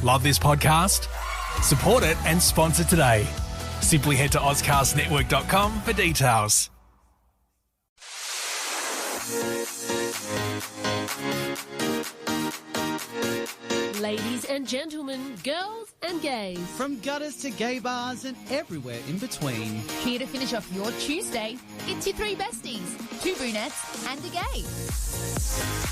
Love this podcast? Support it and sponsor today. Simply head to ozcastnetwork.com for details. Ladies and gentlemen, girls and gays. From gutters to gay bars and everywhere in between. Here to finish off your Tuesday, it's your three besties, two brunettes and a gay.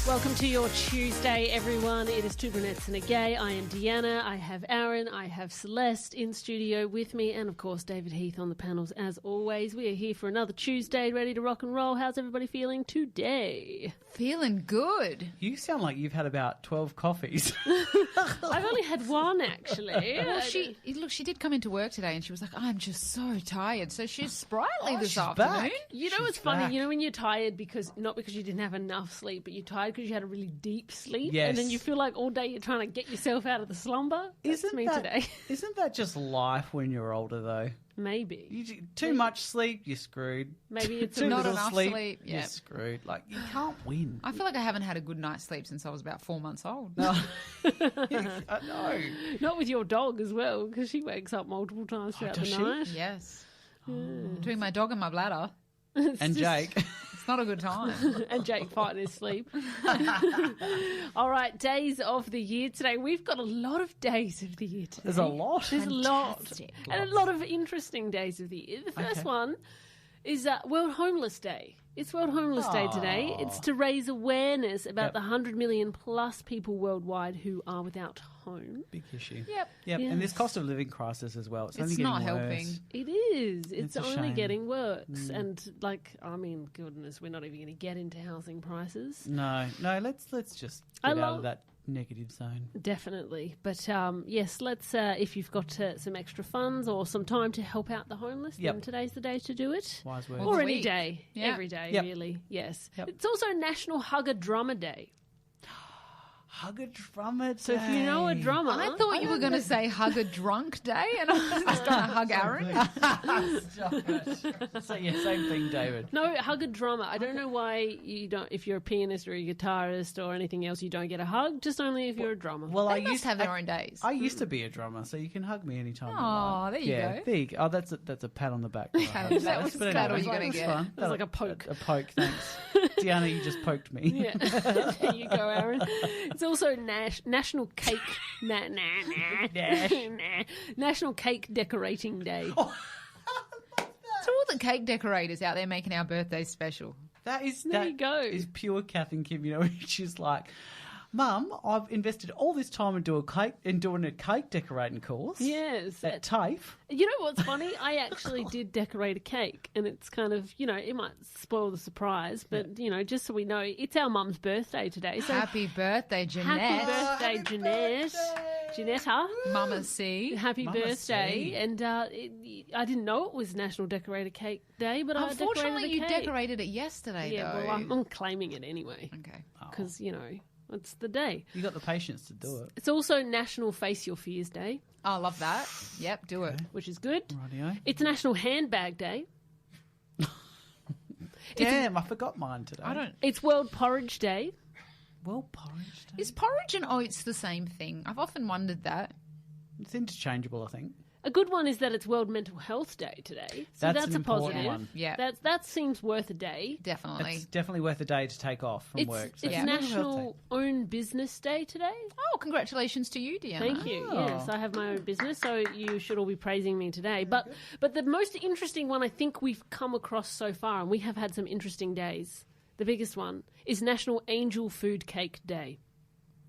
Welcome to your Tuesday, everyone. It is two brunettes and a gay. I am Deanna. I have Aaron. I have Celeste in studio with me. And, of course, David Heath on the panels as always. We are here for another Tuesday, ready to rock and roll. How's everybody feeling today? Feeling good. You sound like you've had about 12 coffees. I've only had one, actually. Well, she did come into work today and she was like, I'm just so tired. So she's sprightly this she's afternoon. back. You know what's funny? You know when you're tired not because you didn't have enough sleep, but you're tired because you had a really deep sleep. Yes. And then you feel like all day you're trying to get yourself out of the slumber. That's me today. Isn't that just life when you're older, though? Maybe. Too much sleep, you're screwed. Maybe it's too not little enough sleep. You're screwed. Like, you can't win. I feel like I haven't had a good night's sleep since I was about 4 months old. No. I know. Not with your dog as well, because she wakes up multiple times throughout the does she? night. Yes. Between my dog and my bladder, And Jake. it's not a good time. And Jake fighting his sleep. All right, days of the year today. We've got a lot of days of the year today. There's a lot. There's a lot. Fantastic. And a lot of interesting days of the year. The first one is World Homeless Day. It's World Homeless Day today. It's to raise awareness about the 100 million plus people worldwide who are without home. Big issue. Yep. Yep. Yes. And this cost of living crisis as well. It's only getting not worse. helping. It is. It's a only shame. getting worse. And, goodness, we're not even going to get into housing prices. No, let's just I get out love- of that negative zone. Definitely. But, yes, let's, if you've got some extra funds or some time to help out the homeless, then today's the day to do it. Wise words. Well, Or the any week. day. Yeah. Every day, Yep. really. Yes. Yep. It's also National Hug a Drummer Day. Hug a drummer day. So if you know a drummer... I thought you were going to say hug a drunk day and I was just trying to hug Aaron. Stop it. So, yeah, same thing, David. No, hug a drummer. I don't know why you don't... If you're a pianist or a guitarist or anything else, you don't get a hug. Just only if you're a drummer. Well, They must have their own days. I used to be a drummer, so you can hug me anytime. Aw, there you go. There you go. Oh, that's a pat on the back. Pat on the back. But That's anyway, all you're gonna that's get. fun. It was like a poke. A poke, thanks. Deanna, you just poked me. Yeah. There you go, Aaron. It's also National Cake... National Cake Decorating Day. So all the cake decorators out there making our birthdays special. That is There you go. is pure Kath and Kim. You know, she's like, Mum, I've invested all this time in doing a cake decorating course. Yes. At TAFE. You know what's funny? I actually did decorate a cake, and it's kind of, it might spoil the surprise, but, just so we know, it's our mum's birthday today. So Happy birthday, Jeanette. happy birthday, Happy Jeanette. Jeanetta. Mama C. Happy Mama birthday. C. And I didn't know it was National Decorator Cake Day, but I Unfortunately, decorated a you cake. decorated it yesterday, Yeah, though. well, I'm claiming it anyway, Okay. because, it's the day. You got the patience to do it. It's also National Face Your Fears Day, I love that. Yep, do it. which is good. Rightio. It's National Handbag Day. Damn, I forgot mine today. It's World Porridge Day. Well, porridge day. Is porridge and oats the same thing? I've often wondered that. It's interchangeable, I think. A good one is that it's World Mental Health Day today. So That's that's an a important positive. one. Yeah. That seems worth a day. Definitely. It's definitely worth a day to take off from work. So It's Yeah. mental health National Own Business Day today. Oh, congratulations to you, Deanna. Thank you. Oh. Yes, I have my own business, so you should all be praising me today. But the most interesting one I think we've come across so far, and we have had some interesting days, the biggest one, is National Angel Food Cake Day.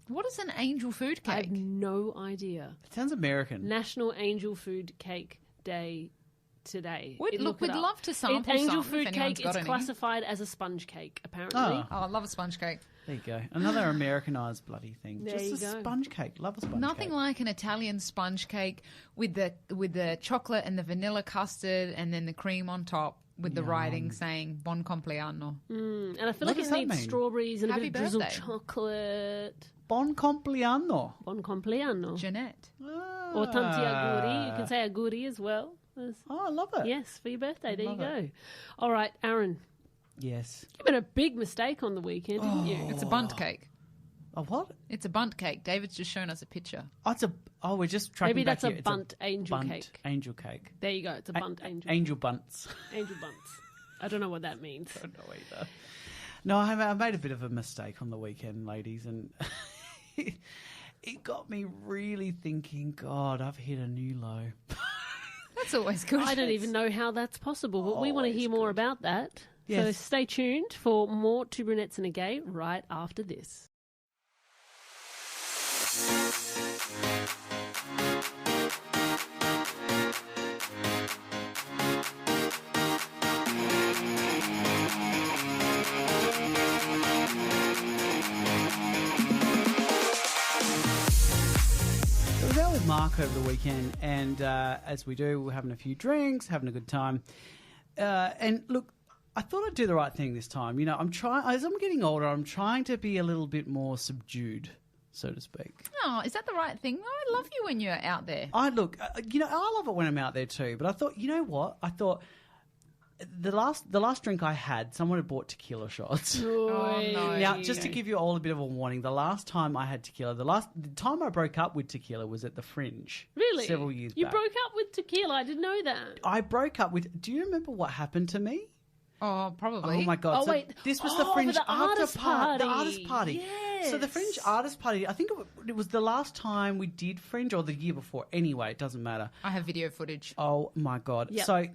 What is an angel food I have cake? no idea. It sounds American. National Angel Food Cake Day today. We'd Look it up. love to sample Angel some if Food anyone's Cake, got it's any. classified as a sponge cake, apparently. Oh. Oh, I love a sponge cake. There you go. Another Americanized bloody thing. There Just you a go. sponge cake. Love a sponge Nothing cake. like an Italian sponge cake with the chocolate and the vanilla custard and then the cream on top with the writing saying Buon compleanno. And I feel What like it does that needs mean? strawberries and Happy a bit of drizzled birthday. chocolate. Buon compleanno. Buon compleanno. Jeanette. Or tanti auguri. You can say auguri as well. Oh, I love it. Yes, for your birthday. There you Love go. it. All right, Aaron. Yes. You made a big mistake on the weekend, didn't you? It's a bundt cake. A what? It's a bunt cake. David's just shown us a picture. We're just tracking Maybe back that's here. a It's bunt angel cake. Angel cake. There you go. It's a bunt angel. Angel bunts. Angel bunts. I don't know what that means. I don't know either. No, I made a bit of a mistake on the weekend, ladies, and it got me really thinking, God, I've hit a new low. That's always good. I don't even know how that's possible, but we want to it's hear more about that. Yes. So stay tuned for more Two Brunettes and a Gay right after this. I was out with Mark over the weekend, and as we do, we're having a few drinks, having a good time. And look, I thought I'd do the right thing this time. You know, as I'm getting older, I'm trying to be a little bit more subdued, so to speak. Oh, is that the right thing? I love you when you're out there. I love it when I'm out there too. But I thought, you know what? I thought the last drink I had, someone had bought tequila shots. Oh, no. Now, just to give you all a bit of a warning, the last time I had tequila, the time I broke up with tequila was at the Fringe. Really? Several years You back. broke up with tequila. I didn't know that. I broke up with. Do you remember what happened to me? Oh, probably. Oh my God! Oh, so wait. this was Oh, the for Fringe the artist party. The party. artist party. So the Fringe Yes. artist party. I think it was the last time we did Fringe, or the year before. Anyway, it doesn't matter. I have video footage. Oh my God! Yep. So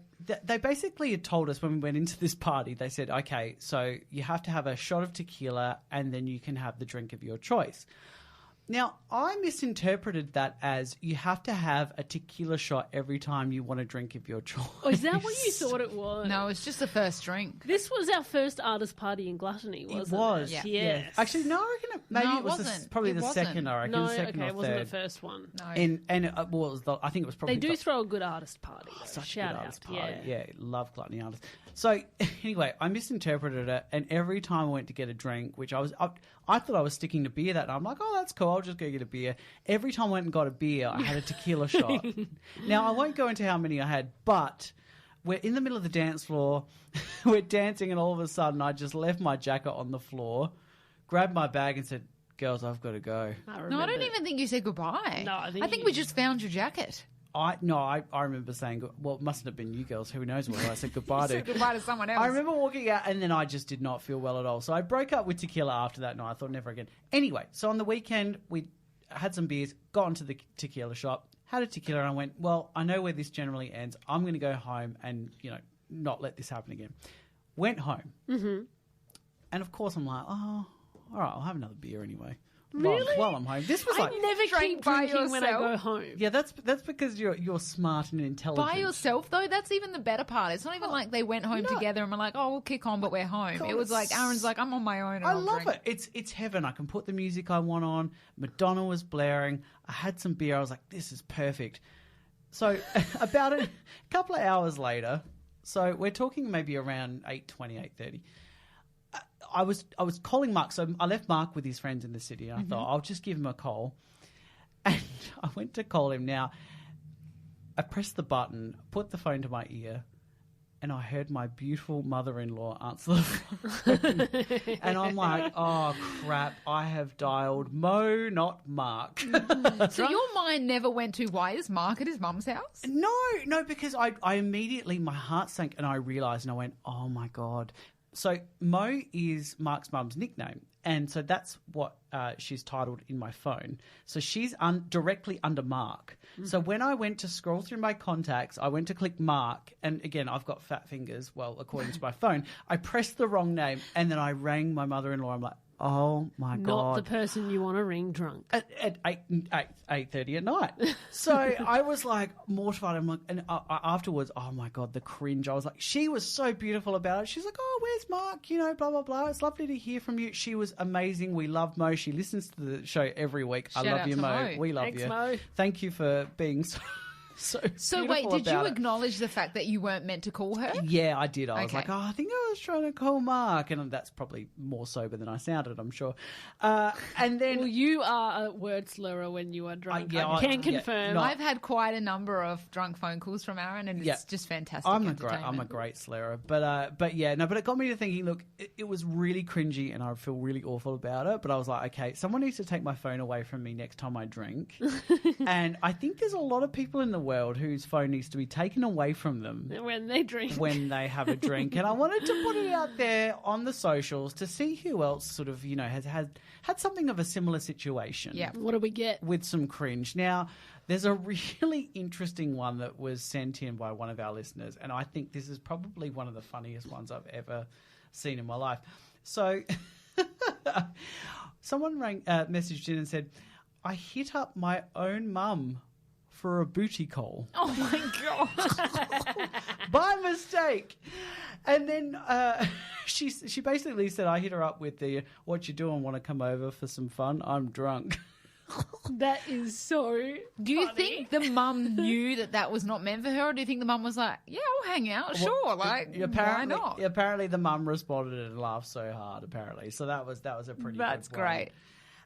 they basically had told us when we went into this party. They said, "Okay, so you have to have a shot of tequila, and then you can have the drink of your choice." Now, I misinterpreted that as you have to have a tequila shot every time you want a drink of your choice. Oh, is that what you thought it was? No, it's just the first drink. This was our first artist party in Gluttony, wasn't it? It was. Yeah. Yes. Actually, no, I reckon maybe No, it was it wasn't. probably It the wasn't. second, I reckon. No, the second okay, or it wasn't third. the first one. No. I think it was probably. They do throw a good artist party. Though. Such a Shout good out. artist party. Yeah, love Gluttony artists. So anyway, I misinterpreted it, and every time I went to get a drink, which I thought I was sticking to beer that night. I'm like, oh, that's cool. I'll just go get a beer. Every time I went and got a beer, I had a tequila shot. Now I won't go into how many I had, but we're in the middle of the dance floor. We're dancing, and all of a sudden, I just left my jacket on the floor, grabbed my bag, and said, "Girls, I've got to go." No, I don't even think you said goodbye. No, I think we just found your jacket. I remember saying, well, it mustn't have been you girls. Who knows what I said goodbye to. Said goodbye to someone else. I remember walking out, and then I just did not feel well at all. So I broke up with tequila after that night. I thought never again. Anyway, so on the weekend, we had some beers, got into the tequila shop, had a tequila, and I went, well, I know where this generally ends. I'm going to go home and, not let this happen again. Went home. Mm-hmm. And of course, I'm like, oh, all right, I'll have another beer anyway. Really? While I'm home. This was I like... never drank keep by drinking when I go yourself? home. Yeah, that's because you're smart and intelligent. By yourself, though, that's even the better part. It's not even like they went home together and were like, oh, we'll kick on, but we're home. God, it was like, Aaron's like, I'm on my own and I I'll love drink. it. It's heaven. I can put the music I want on. Madonna was blaring. I had some beer. I was like, this is perfect. So about a couple of hours later, so we're talking maybe around 8:20, 8:30, I was calling Mark. So I left Mark with his friends in the city. And I thought, I'll just give him a call. And I went to call him. Now, I pressed the button, put the phone to my ear, and I heard my beautiful mother-in-law answer the phone. And I'm like, oh, crap, I have dialed Mo, not Mark. So your mind never went to, why is Mark at his mum's house? No, because I immediately, my heart sank and I realised and I went, oh, my God. So Mo is Mark's mum's nickname. And so that's what she's titled in my phone. So she's directly under Mark. Mm-hmm. So when I went to scroll through my contacts, I went to click Mark. And again, I've got fat fingers, well, according to my phone. I pressed the wrong name and then I rang my mother-in-law. I'm like, oh, my God. Not the person you want to ring drunk. At 8:30 at night. So I was like mortified. I'm like, and afterwards, oh my God, the cringe. I was like, she was so beautiful about it. She's like, oh, where's Mark? Blah, blah, blah. It's lovely to hear from you. She was amazing. We love Mo. She listens to the show every week. Shout I love out you, to Mo. Mo. We love Thanks, you. Mo. Thank you for being so... So beautiful wait, did you about it. acknowledge the fact that you weren't meant to call her? Yeah, I did. I was Okay. like, I think I was trying to call Mark. And that's probably more sober than I sounded, I'm sure. And then... Well, you are a word slurrer when you are drunk. yeah, I can yeah, confirm. no. I've had quite a number of drunk phone calls from Aaron, and it's just fantastic. I'm a entertainment. great slurrer, but yeah, no, but it got me to thinking. Look, it was really cringy, and I feel really awful about it. But I was like, okay, someone needs to take my phone away from me next time I drink. And I think there's a lot of people in the world whose phone needs to be taken away from them when they drink. when they have a drink. And I wanted to put it out there on the socials to see who else sort of has had something of a similar situation. Yeah. What do we get? With some cringe. Now, there's a really interesting one that was sent in by one of our listeners, and I think this is probably one of the funniest ones I've ever seen in my life. So, someone messaged in and said, I hit up my own mum for a booty call. Oh my god! By mistake. And then she basically said, I hit her up with the, what you doing, want to come over for some fun? I'm drunk. That is so Do you funny. think the mum knew that was not meant for her, or do you think the mum was like, "Yeah, I'll hang out, sure, like why not?" Apparently, the mum responded and laughed so hard. Apparently, so that was a pretty. That's good one. great.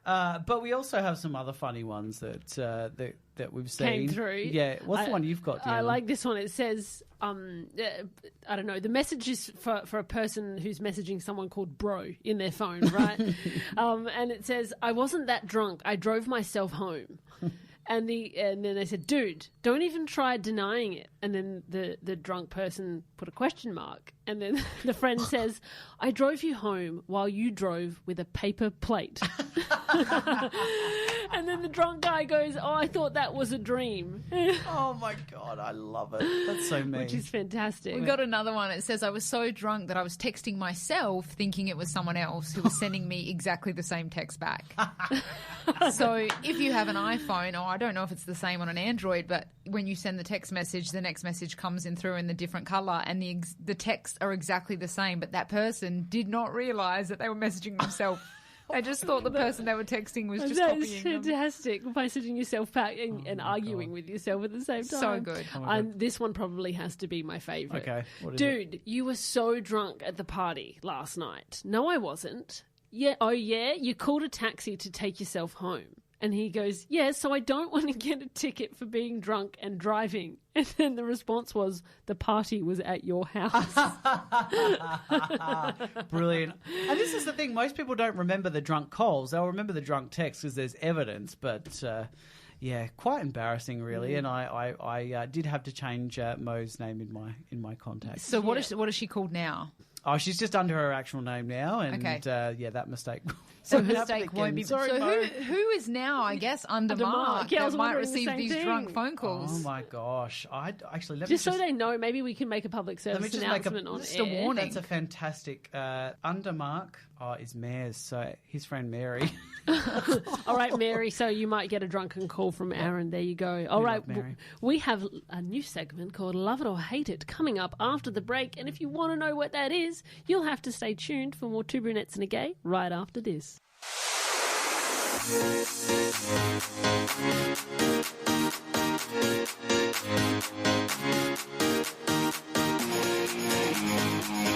But we also have some other funny ones that we've seen. Came through. Yeah, what's the one you've got? I Deanna? like this one. It says, I don't know, the message is for a person who's messaging someone called bro in their phone, right? And it says, I wasn't that drunk. I drove myself home. And then they said, dude, don't even try denying it. And then the drunk person put a question mark. And then the friend says, I drove you home while you drove with a paper plate. And then the drunk guy goes, oh, I thought that was a dream. Oh my God, I love it. That's so mean. Which is fantastic. We got another one. It says, I was so drunk that I was texting myself thinking it was someone else who was sending me exactly the same text back. So if you have an iPhone, or I don't know if it's the same on an Android, but when you send the text message, the next message comes in through in the different color, and the texts are exactly the same, but that person did not realize that they were messaging themselves. They just thought the person they were texting was just That is copying them. fantastic. By sitting yourself back and arguing with yourself at the same time. So good. And this one probably has to be my favourite. Okay, what is Dude, you were so drunk at the party last night. No, I wasn't. Yeah. Oh, yeah? You called a taxi to take yourself home. And he goes, yeah, so I don't want to get a ticket for being drunk and driving. And then the response was, the party was at your house. Brilliant. And this is the thing, most people don't remember the drunk calls. They'll remember the drunk texts because there's evidence, but yeah, quite embarrassing really. And I did have to change Mo's name in my contacts. So what is she called now? Oh, she's just under her actual name now, and Okay. yeah, that mistake. So won't happen mistake won't again. be. Sorry, so Mo. who is now, I guess, under Under Mark Mark. Yeah, I was that might wondering the receive same these thing. drunk phone calls? Oh my gosh! Let me Just so they know, maybe we can make a public let me service just make announcement on just a air. warning. That's a fantastic under Mark. Oh, is Mares, so his friend Mary. All right, Mary, so you might get a drunken call from Aaron. There you go. All right, love Mary. we have a new segment called Love It or Hate It coming up after the break. And if you want to know what that is, you'll have to stay tuned for more Two Brunettes and a Gay right after this.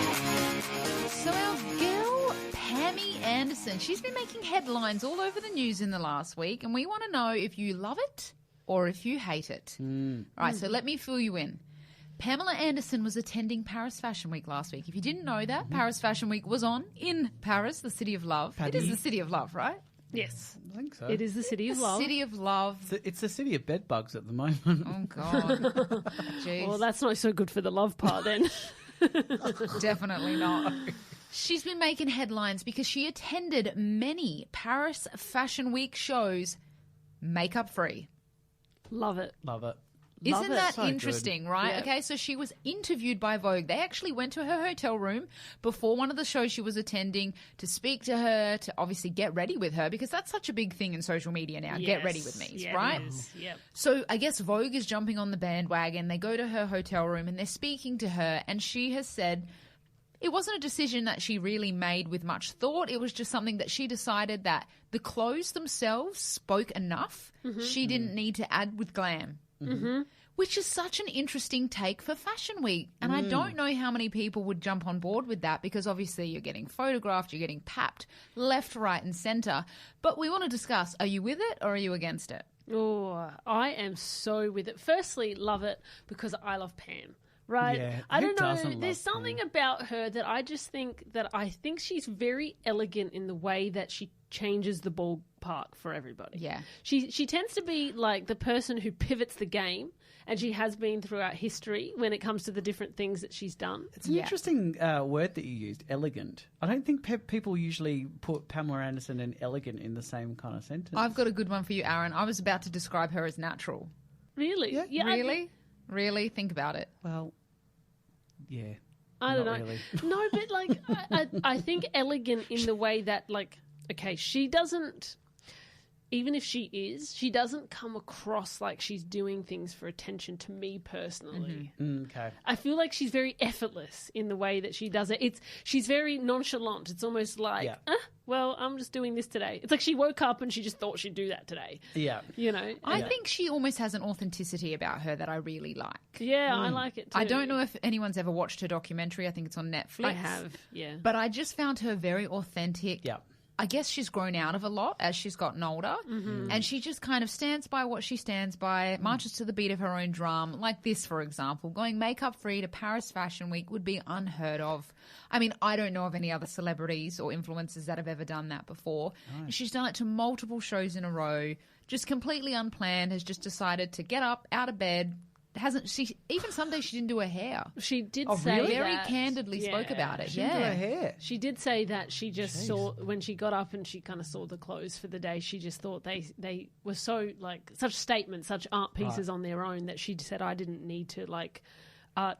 So our girl Pammy Anderson, she's been making headlines all over the news in the last week, and we want to know if you love it or if you hate it. All right, so let me fill you in. Pamela Anderson was attending Paris Fashion Week last week. If you didn't know that, Paris Fashion Week was on in Paris, the city of love. It is the city of love, right? Yes, I think so. it is the city of love. City of love. It's the city of bedbugs at the moment. Oh, God. Jeez. Well, that's not so good for the love part then. Definitely not. She's been making headlines because she attended many Paris Fashion Week shows makeup free. Love it. Love it. Love Isn't it. that So good. interesting, right? Yeah. Okay, so she was interviewed by Vogue. They actually went to her hotel room before one of the shows she was attending to speak to her, to obviously get ready with her, because that's such a big thing in social media now, get ready with me, Yeah, right? it is. Yep. So I guess Vogue is jumping on the bandwagon. They go to her hotel room and they're speaking to her, and she has said it wasn't a decision that she really made with much thought. It was just something that she decided that the clothes themselves spoke enough. She didn't need to add with glam. which is such an interesting take for Fashion Week. And I don't know how many people would jump on board with that because obviously you're getting photographed, you're getting papped left, right and centre. But we want to discuss, are you with it or are you against it? Oh, I am so with it. Firstly, love it because I love Pam. Right? Yeah, I who don't know. doesn't There's love something Pam? about her that I just think she's very elegant in the way that she changes the ballpark for everybody. Yeah. She tends to be like the person who pivots the game, and she has been throughout history when it comes to the different things that she's done. It's an interesting word that you used, elegant. I don't think people usually put Pamela Anderson and elegant in the same kind of sentence. I've got a good one for you, Aaron. I was about to describe her as natural. Really? Yeah. Really? Really? Think about it. Well, yeah. I don't Not know. really. No, but like I think elegant in the way that like, okay, she doesn't, even if she doesn't come across like she's doing things for attention to me personally. Okay. I feel like she's very effortless in the way that she does it. She's very nonchalant. It's almost like, well, I'm just doing this today. It's like she woke up and she just thought she'd do that today. Yeah. You know? I think she almost has an authenticity about her that I really like. Yeah, I like it too. I don't know if anyone's ever watched her documentary. I think it's on Netflix. I have, yeah. But I just found her very authentic. Yeah. I guess she's grown out of a lot as she's gotten older. And she just kind of stands by what she stands by, marches to the beat of her own drum. Like this, for example, going makeup free to Paris Fashion Week would be unheard of. I mean, I don't know of any other celebrities or influencers that have ever done that before. And she's done it to multiple shows in a row, just completely unplanned, has just decided to get up out of bed. Even some days she didn't do her hair. She did Oh, say really? Very that- candidly spoke about it. She didn't do her Yeah. hair. She did say that she just saw, when she got up and she kind of saw the clothes for the day, she just thought they were so, like, such statements, such art pieces on their own that she said, I didn't need to, like,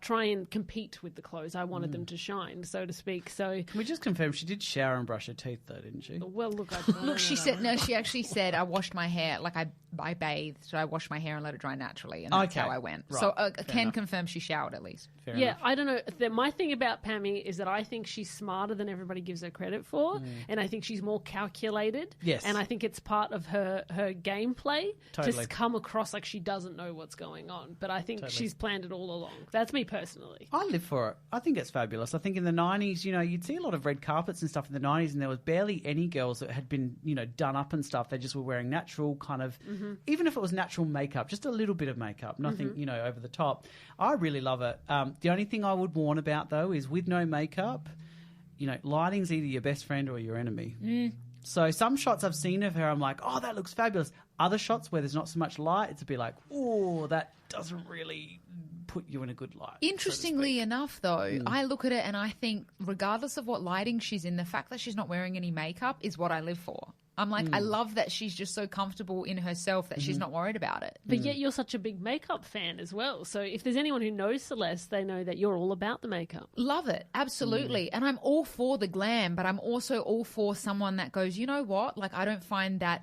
try and compete with the clothes. I wanted them to shine, so to speak. So, Can we just confirm she did shower and brush her teeth, though, didn't she? well, look, Look, she said, no, she actually said, I washed my hair, like I bathed, so I washed my hair and let it dry naturally, and that's Okay. how I went. Right. So Fair can enough. confirm she showered at least. Fair yeah, enough. I don't know. My thing about Pammy is that I think she's smarter than everybody gives her credit for, and I think she's more calculated. Yes. And I think it's part of her gameplay Totally. to come across like she doesn't know what's going on. But I think she's planned it all along. That's me personally. I live for it. I think it's fabulous. I think in the 90s, you'd see a lot of red carpets and stuff in the 90s, and there was barely any girls that had been, done up and stuff. They just were wearing natural kind of, even if it was natural makeup, just a little bit of makeup, nothing, over the top. I really love it. The only thing I would warn about, though, is with no makeup, lighting's either your best friend or your enemy. So some shots I've seen of her, I'm like, oh, that looks fabulous. Other shots where there's not so much light, it's a bit like, oh, that doesn't really put you in a good light. Interestingly enough, though, I look at it and I think, regardless of what lighting she's in, the fact that she's not wearing any makeup is what I live for. I'm like, I love that she's just so comfortable in herself that she's not worried about it. But yet you're such a big makeup fan as well. So if there's anyone who knows Celeste, they know that you're all about the makeup. Love it. Absolutely. And I'm all for the glam, but I'm also all for someone that goes, you know what? Like, I don't find that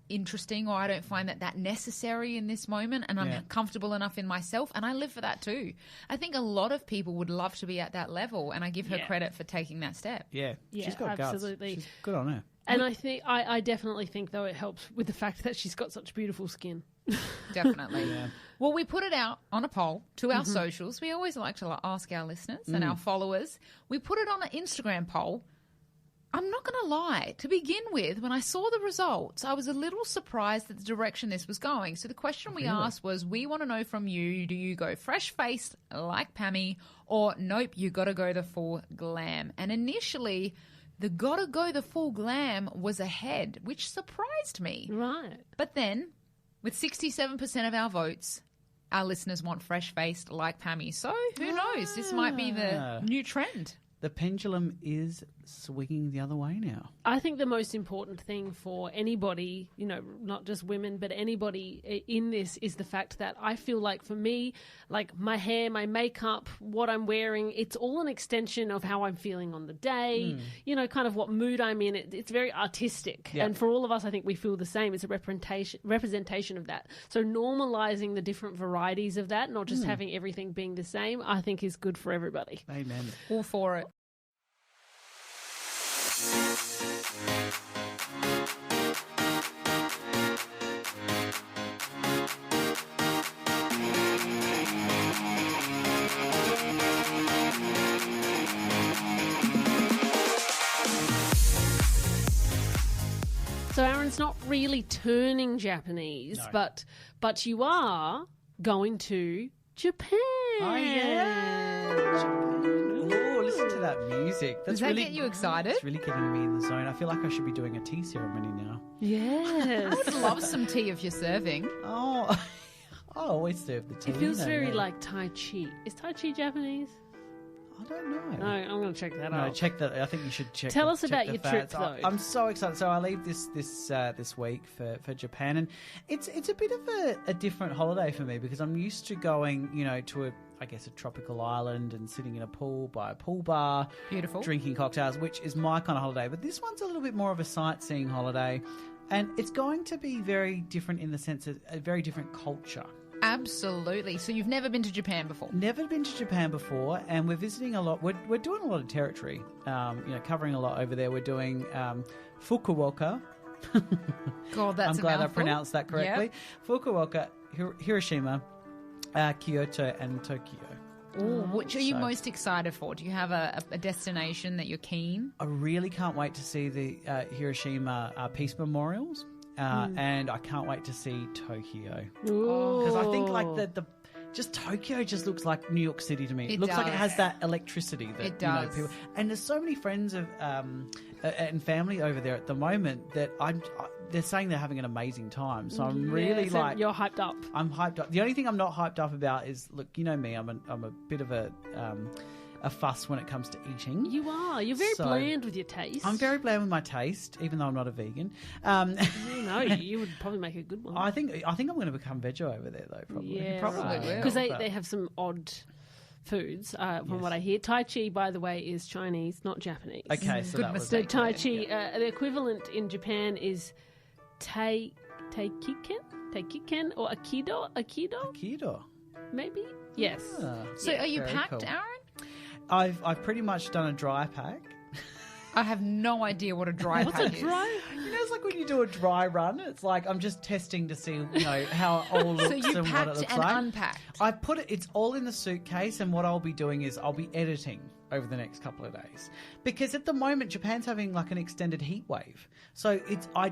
interesting, or I don't find that necessary in this moment, and I'm comfortable enough in myself, and I live for that too. I think a lot of people would love to be at that level, and I give her credit for taking that step. Yeah, Yeah, she's got absolutely. guts. She's good on her. And I definitely think, though, it helps with the fact that she's got such beautiful skin. Definitely. Well, we put it out on a poll to our socials. We always like to ask our listeners and our followers. We put it on an Instagram poll. I'm not going to lie. To begin with, when I saw the results, I was a little surprised at the direction this was going. So the question we asked was, we want to know from you, do you go fresh-faced like Pammy, or nope, you got to go the full glam? And initially, the got to go the full glam was ahead, which surprised me. Right. But then, with 67% of our votes, our listeners want fresh-faced like Pammy. So who knows? This might be the new trend. The pendulum is swinging the other way now. I think the most important thing for anybody, not just women, but anybody in this is the fact that I feel like for me, like my hair, my makeup, what I'm wearing, it's all an extension of how I'm feeling on the day, kind of what mood I'm in. It's very artistic. Yeah. And for all of us, I think we feel the same. It's a representation of that. So normalizing the different varieties of that, not just having everything being the same, I think is good for everybody. Amen. All for it. So Aaron's not really turning Japanese, No. but you are going to Japan. Oh, yeah. Oh, listen to that music. Does that get you excited? It's really getting me in the zone. I feel like I should be doing a tea ceremony now. Yes. I'd love some tea if you're serving. Oh, I always serve the tea. It feels you know very me. like Tai Chi. Is Tai Chi Japanese? I don't know. No, I'm going to check that No, out. check that. I think you should check. Tell us check about the your trip, facts. though. I'm so excited. So I leave this week for Japan, and it's a bit of a different holiday for me because I'm used to going, to a tropical island and sitting in a pool by a pool bar, Beautiful. drinking cocktails, which is my kind of holiday. But this one's a little bit more of a sightseeing holiday, and it's going to be very different in the sense of a very different culture. Absolutely. So you've never been to Japan before? Never been to Japan before, and we're visiting a lot. We're doing a lot of territory, covering a lot over there. We're doing Fukuoka. God, that's I'm glad I mouthful. pronounced that correctly. Yep. Fukuoka, Hiroshima, Kyoto, and Tokyo. Ooh, which are you So- most excited for? Do you have a destination that you're keen? I really can't wait to see the Hiroshima peace memorials, and I can't wait to see Tokyo. Because I think like the just Tokyo just looks like New York City to me. It It looks like it does. has that electricity that It does. people. And there's so many friends of and family over there at the moment that they're saying they're having an amazing time. So I'm really so like you're hyped up. I'm hyped up. The only thing I'm not hyped up about is look, you know me. I'm a bit of a fuss when it comes to eating. You are. You're very So- bland with your taste. I'm very bland with my taste, even though I'm not a vegan. No, you would probably make a good one. I think I'm going to become veggie over there though. Probably, Yeah, probably will. Because but- they have some odd foods, from what I hear. Tai Chi, by the way, is Chinese, not Japanese. Okay, so Good that was So mistake. Tai Chi, the equivalent in Japan is Taikiken or Aikido, Aikido. maybe? Yes. Ah, So are you very packed, cool. Aaron? I've pretty much done a dry pack. I have no idea what a dry What's a pack is. dry? It's like when you do a dry run. It's like I'm just testing to see, how it all looks So you and what it packed looks and like. unpacked. I put it. It's all in the suitcase, and what I'll be doing is I'll be editing over the next couple of days because at the moment Japan's having like an extended heat wave. So I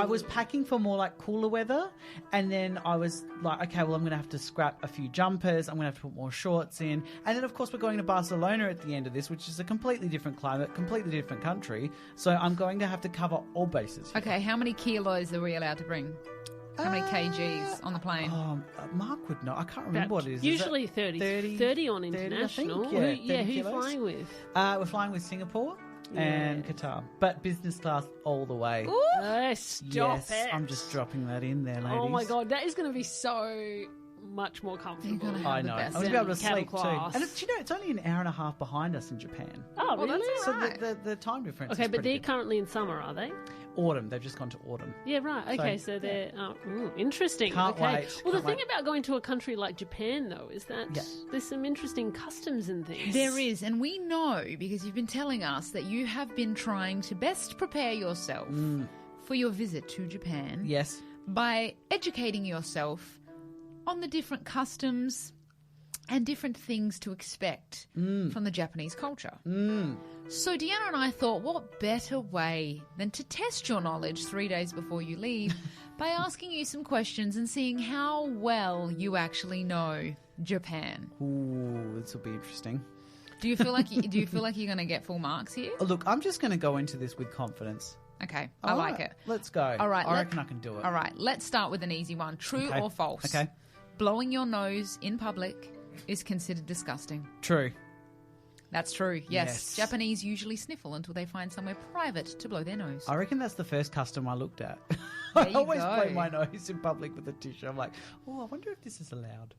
was packing for more like cooler weather, and then I was like, okay, well I'm going to have to scrap a few jumpers. I'm going to have to put more shorts in, and then of course we're going to Barcelona at the end of this, which is a completely different climate, completely different country. So I'm going to have to cover all bases. Here. Okay, how many kilos are we allowed to bring? How many kgs on the plane? Mark would know. I can't remember what it is. Usually Is that 30 on 30, I think? international. Yeah, Who 30 are you kilos. flying with? We're flying with Singapore and Qatar, but business class all the way. Stop Yes, it. I'm just dropping that in there, ladies. Oh my God, that is going to be so much more comfortable. You're gonna I have the know. best I'm going to be able to cabin sleep class. too. And it's only an hour and a half behind us in Japan. Oh, Well, really? that's So all right. the time difference Okay, is but pretty they're good. currently in summer, are they? Autumn. They've just gone to autumn. Yeah, right. Okay, so they're interesting. Can't okay. wait. Well, the Can't thing wait. about going to a country like Japan, though, is that there's some interesting customs and things. There is, and we know because you've been telling us that you have been trying to best prepare yourself for your visit to Japan Yes. by educating yourself on the different customs and different things to expect from the Japanese culture. So Deanna and I thought, what better way than to test your knowledge 3 days before you leave by asking you some questions and seeing how well you actually know Japan. Ooh, this will be interesting. Do you feel like you're going to get full marks here? Look, I'm just going to go into this with confidence. Okay, I All like right, it. Let's go. All right, I reckon I can do it. All right, let's start with an easy one. True Okay. or false? Okay. Blowing your nose in public is considered disgusting. True. That's true. Yes. Yes. Japanese usually sniffle until they find somewhere private to blow their nose. I reckon that's the first custom I looked at. There I you always go. blow my nose in public with a tissue. I'm like, oh, I wonder if this is allowed.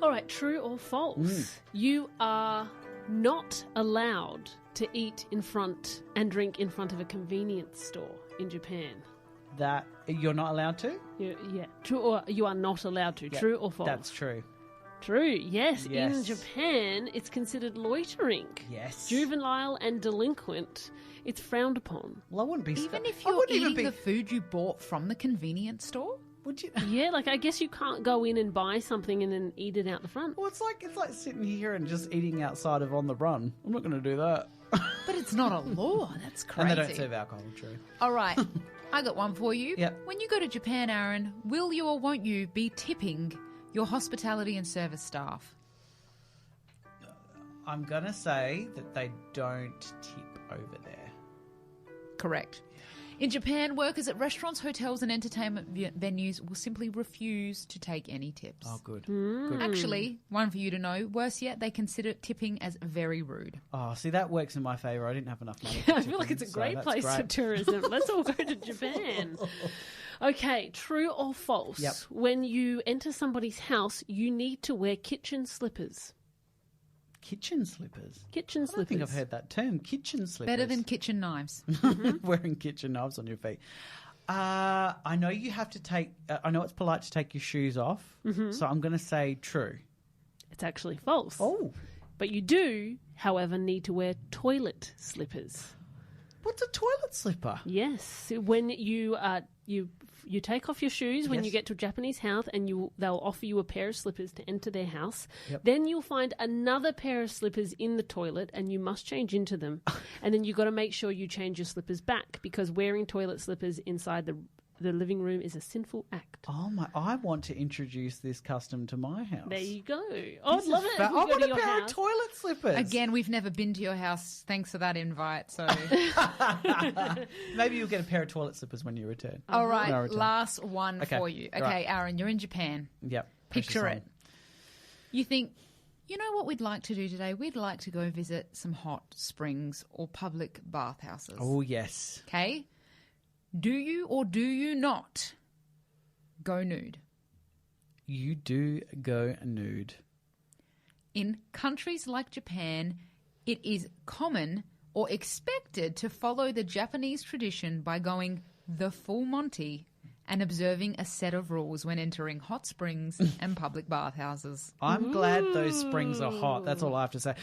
All right, true or false? You are not allowed to eat in front and drink in front of a convenience store in Japan. That you're not allowed to? Yeah, true or you are not allowed to. Yeah, True or false? That's true. True. Yes. In Yes. Japan, it's considered loitering. Yes. Juvenile and delinquent. It's frowned upon. Well, I wouldn't be. Even if I you're wouldn't even eating be. the food you bought from the convenience store? Would you? Yeah, like I guess you can't go in and buy something and then eat it out the front. Well, it's like sitting here and just eating outside of On the Run. I'm not going to do that. But it's not a law. That's crazy. And they don't serve alcohol, true. All right. I got one for you. Yep. When you go to Japan, Aaron, will you or won't you be tipping your hospitality and service staff? I'm going to say that they don't tip over there. Correct. In Japan, workers at restaurants, hotels and entertainment venues will simply refuse to take any tips. Oh, good. Good. Actually, one for you to know, worse yet, they consider tipping as very rude. Oh, see, that works in my favour. I didn't have enough money. I feel like it's a great place for tourism. Let's all go to Japan. Okay, true or false? Yep. When you enter somebody's house, you need to wear kitchen slippers. Kitchen slippers? Kitchen I slippers. don't think I've heard that term, kitchen slippers. Better than kitchen knives. Wearing kitchen knives on your feet. I know you have to take... I know it's polite to take your shoes off, so I'm going to say true. It's actually false. Oh. But you do, however, need to wear toilet slippers. What's a toilet slipper? Yes, when you take off your shoes when Yes. you get to a Japanese house, and they'll offer you a pair of slippers to enter their house. Yep. Then you'll find another pair of slippers in the toilet, and you must change into them. And then you've got to make sure you change your slippers back, because wearing toilet slippers inside the living room is a sinful act. Oh, my... I want to introduce this custom to my house. There you go. I'd love it. I If we want go to a your pair of house. toilet slippers. Again, we've never been to your house. Thanks for that invite. So, Maybe you'll get a pair of toilet slippers when you return. all right, No return. last one Okay, for you. Okay, right. Aaron, you're in Japan. Yep. Picture precious it. You think, you know what we'd like to do today? We'd like to go visit some hot springs or public bathhouses. Oh, yes. Okay? Do you or do you not go nude? You do go nude. In countries like Japan, it is common or expected to follow the Japanese tradition by going the full Monty and observing a set of rules when entering hot springs and public bathhouses. I'm glad those springs are hot. That's all I have to say.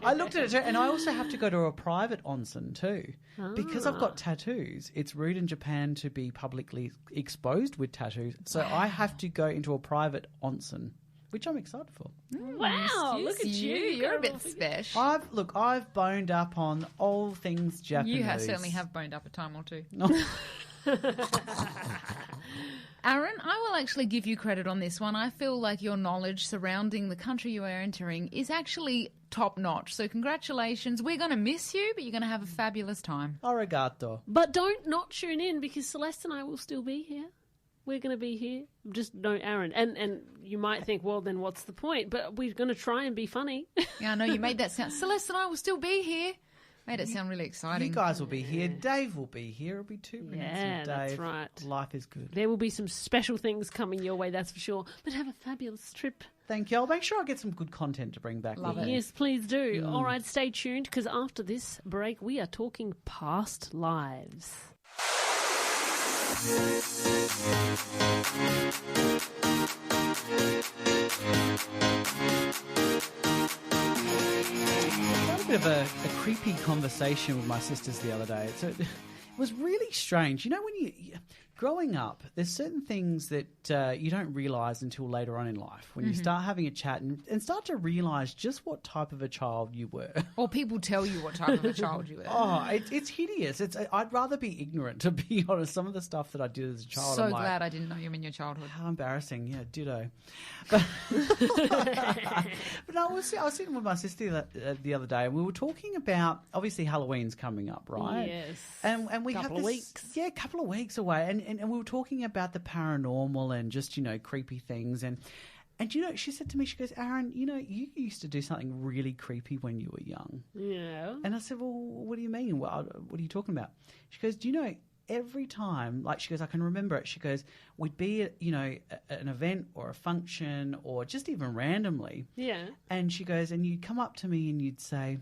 I looked at it too, and I also have to go to a private onsen too. Because I've got tattoos, it's rude in Japan to be publicly exposed with tattoos. So I have to go into a private onsen, which I'm excited for. Wow, look at you. You're a Go bit special. I've boned up on all things Japanese. You certainly have boned up a time or two. Aaron, I will actually give you credit on this one. I feel like your knowledge surrounding the country you are entering is actually top-notch. So congratulations. We're going to miss you, but you're going to have a fabulous time. Arigato. But don't not tune in, because Celeste and I will still be here. We're going to be here. Just no Aaron. And you might think, well, then what's the point? But we're going to try and be funny. Yeah, I know you made that sound. Celeste and I will still be here. Made it sound really exciting. You guys will be here. Dave will be here. It'll be 2 minutes Yeah, with Dave. that's right. Life is good. There will be some special things coming your way, that's for sure. But have a fabulous trip. Thank you. I'll make sure I get some good content to bring back. Love with it. me. Yes, please do. All right, stay tuned, because after this break, we are talking past lives. I had a bit of a creepy conversation with my sisters the other day. So it was really strange. You know, when you growing up, there's certain things that you don't realise until later on in life. When you start having a chat and start to realise just what type of a child you were. Or people tell you what type of a child you were. Oh, it's hideous. I'd rather be ignorant, to be honest. Some of the stuff that I did as a child. So I'm like, glad I didn't know you in your childhood. how embarrassing. Yeah, ditto. But, but I was sitting with my sister the other day, and we were talking about, obviously Halloween's coming up, right? Yes. And we Couple have of this, weeks. Yeah, a couple of weeks away. And we were talking about the paranormal and just, creepy things. And she said to me, she goes, Aaron, you used to do something really creepy when you were young. Yeah. And I said, well, what do you mean? What are you talking about? She goes, do you know, every time, like she goes, I can remember it. She goes, we'd be at, an event or a function or just even randomly. Yeah. And she goes, and you'd come up to me and you'd say,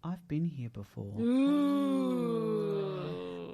I've been here before. Ooh.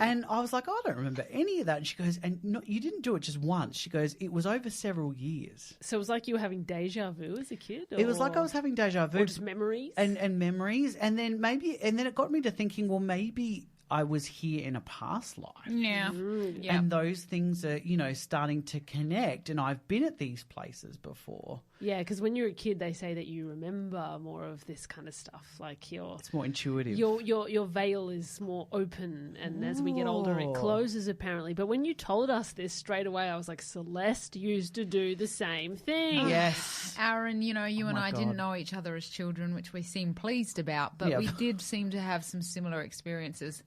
And I was like, I don't remember any of that. And she goes, and no, you didn't do it just once. She goes, it was over several years. So it was like you were having deja vu as a kid? It was like I was having deja vu. Or just memories? And memories. And then it got me to thinking, well, maybe I was here in a past life. Yeah. Yeah. And those things are, starting to connect. And I've been at these places before. Yeah, because when you're a kid, they say that you remember more of this kind of stuff. Like it's more intuitive. Your veil is more open, and as we get older, it closes apparently. But when you told us this straight away, I was like, Celeste used to do the same thing. Yes. Aaron, you and I God. didn't know each other as children, which we seem pleased about, but we did seem to have some similar experiences.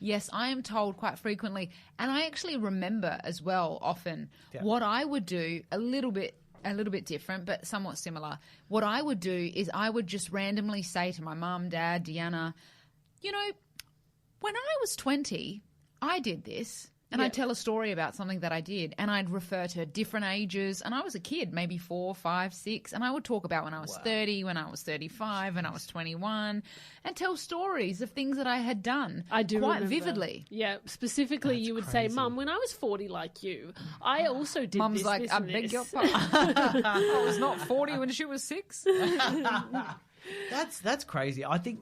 Yes, I am told quite frequently, and I actually remember as well often what I would do a little bit different, but somewhat similar. What I would do is I would just randomly say to my mum, dad, Deanna, when I was 20, I did this. And I'd tell a story about something that I did, and I'd refer to different ages. And I was a kid, maybe 4, 5, 6, and I would talk about when I was 30, when I was 35, when I was 21, and tell stories of things that I had done. I do quite remember. vividly. Yeah, specifically, you would say, "Mum, when I was 40 like you, I also did Mum's this, like, this, I and beg this." your pardon. I was not 40 when she was 6. That's crazy. I think,